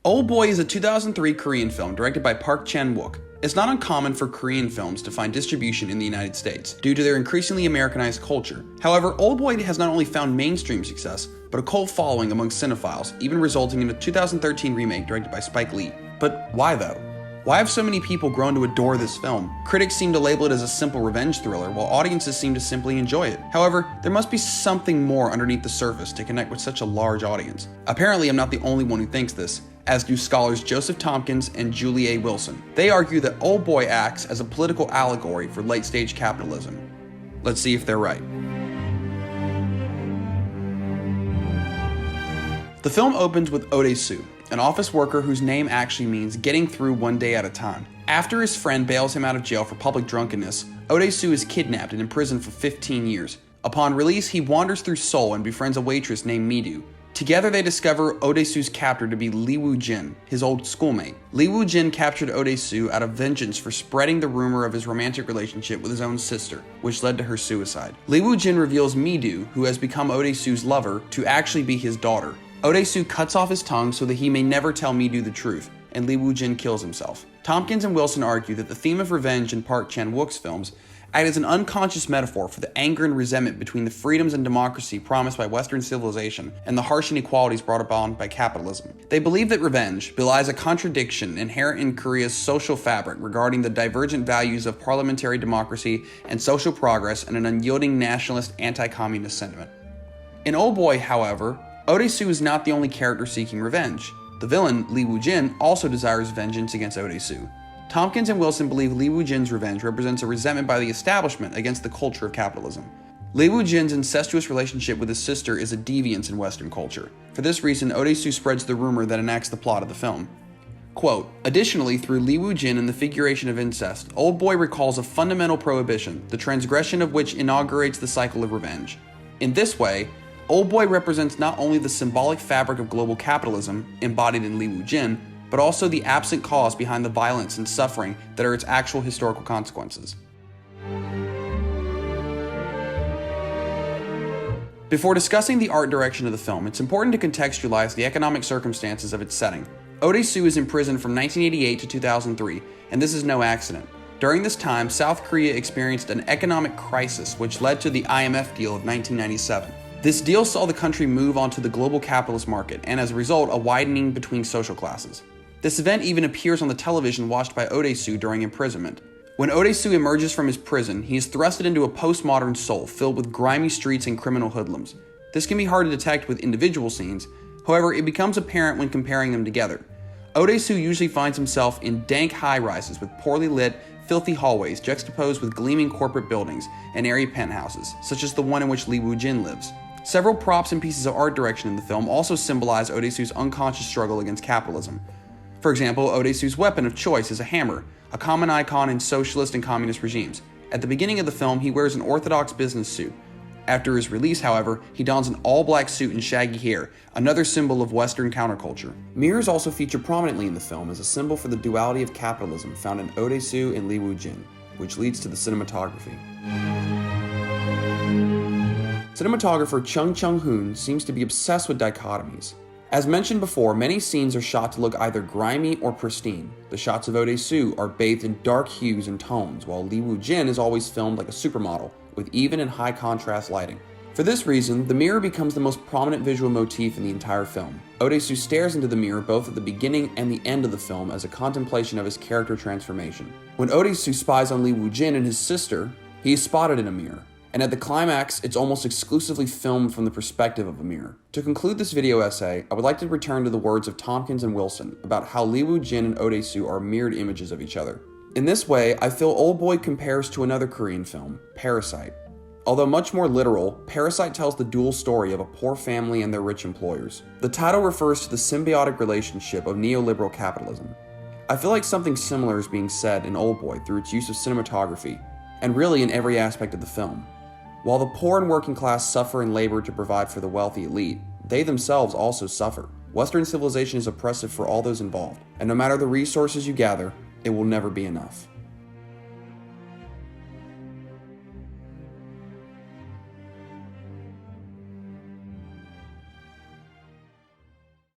Oldboy is a 2003 Korean film directed by Park Chan-wook. It's not uncommon for Korean films to find distribution in the United States due to their increasingly Americanized culture. However, Oldboy has not only found mainstream success, but a cult following among cinephiles, even resulting in a 2013 remake directed by Spike Lee. But why though? Why have so many people grown to adore this film? Critics seem to label it as a simple revenge thriller, while audiences seem to simply enjoy it. However, there must be something more underneath the surface to connect with such a large audience. Apparently, I'm not the only one who thinks this, as do scholars Joseph Tompkins and Julie A. Wilson. They argue that Oldboy acts as a political allegory for late-stage capitalism. Let's see if they're right. The film opens with Ode-soo, an office worker whose name actually means getting through one day at a time. After his friend bails him out of jail for public drunkenness, Ode-soo is kidnapped and imprisoned for 15 years. Upon release, he wanders through Seoul and befriends a waitress named Midu. Together they discover Ode-soo's captor to be Lee Woo-jin, his old schoolmate. Lee Woo-jin captured Ode-soo out of vengeance for spreading the rumor of his romantic relationship with his own sister, which led to her suicide. Lee Woo-jin reveals Midu, who has become Ode-soo's lover, to actually be his daughter. Ode-soo cuts off his tongue so that he may never tell Midu the truth, and Lee Woo-jin kills himself. Tompkins and Wilson argue that the theme of revenge in Park Chan-wook's films act as an unconscious metaphor for the anger and resentment between the freedoms and democracy promised by Western civilization and the harsh inequalities brought about by capitalism. They believe that revenge belies a contradiction inherent in Korea's social fabric regarding the divergent values of parliamentary democracy and social progress and an unyielding nationalist anti-communist sentiment. In Oldboy, however, Ode-soo is not the only character seeking revenge. The villain, Lee Woo-jin, also desires vengeance against Ode-soo. Tompkins and Wilson believe Lee Woo-jin's revenge represents a resentment by the establishment against the culture of capitalism. Lee Woo-jin's incestuous relationship with his sister is a deviance in Western culture. For this reason, Ode-soo spreads the rumor that enacts the plot of the film. Quote, additionally, through Lee Woo-jin and the figuration of incest, Oldboy recalls a fundamental prohibition, the transgression of which inaugurates the cycle of revenge. In this way, Oldboy represents not only the symbolic fabric of global capitalism, embodied in Lee Woo-jin, but also the absent cause behind the violence and suffering that are its actual historical consequences. Before discussing the art direction of the film, it's important to contextualize the economic circumstances of its setting. Ode-soo is imprisoned from 1988 to 2003, and this is no accident. During this time, South Korea experienced an economic crisis which led to the IMF deal of 1997. This deal saw the country move onto the global capitalist market, and as a result, a widening between social classes. This event even appears on the television watched by Ode-soo during imprisonment. When Ode-soo emerges from his prison, he is thrusted into a postmodern Seoul filled with grimy streets and criminal hoodlums. This can be hard to detect with individual scenes, however, it becomes apparent when comparing them together. Ode-soo usually finds himself in dank high-rises with poorly lit, filthy hallways juxtaposed with gleaming corporate buildings and airy penthouses, such as the one in which Lee Woo-jin lives. Several props and pieces of art direction in the film also symbolize Ode-soo's unconscious struggle against capitalism. For example, Ode-soo's weapon of choice is a hammer, a common icon in socialist and communist regimes. At the beginning of the film, he wears an orthodox business suit. After his release, however, he dons an all-black suit and shaggy hair, another symbol of Western counterculture. Mirrors also feature prominently in the film as a symbol for the duality of capitalism found in Ode-soo and Lee Woo-jin, which leads to the cinematography. Cinematographer Chung Chung-hoon seems to be obsessed with dichotomies. As mentioned before, many scenes are shot to look either grimy or pristine. The shots of Ode-soo are bathed in dark hues and tones, while Lee Woo-jin is always filmed like a supermodel, with even and high contrast lighting. For this reason, the mirror becomes the most prominent visual motif in the entire film. Ode-soo stares into the mirror both at the beginning and the end of the film as a contemplation of his character transformation. When Ode-soo spies on Lee Woo-jin and his sister, he is spotted in a mirror. And at the climax, it's almost exclusively filmed from the perspective of a mirror. To conclude this video essay, I would like to return to the words of Tompkins and Wilson about how Lee Woo-jin and Ode-soo are mirrored images of each other. In this way, I feel Oldboy compares to another Korean film, Parasite. Although much more literal, Parasite tells the dual story of a poor family and their rich employers. The title refers to the symbiotic relationship of neoliberal capitalism. I feel like something similar is being said in Oldboy through its use of cinematography, and really in every aspect of the film. While the poor and working class suffer and labor to provide for the wealthy elite, they themselves also suffer. Western civilization is oppressive for all those involved, and no matter the resources you gather, it will never be enough.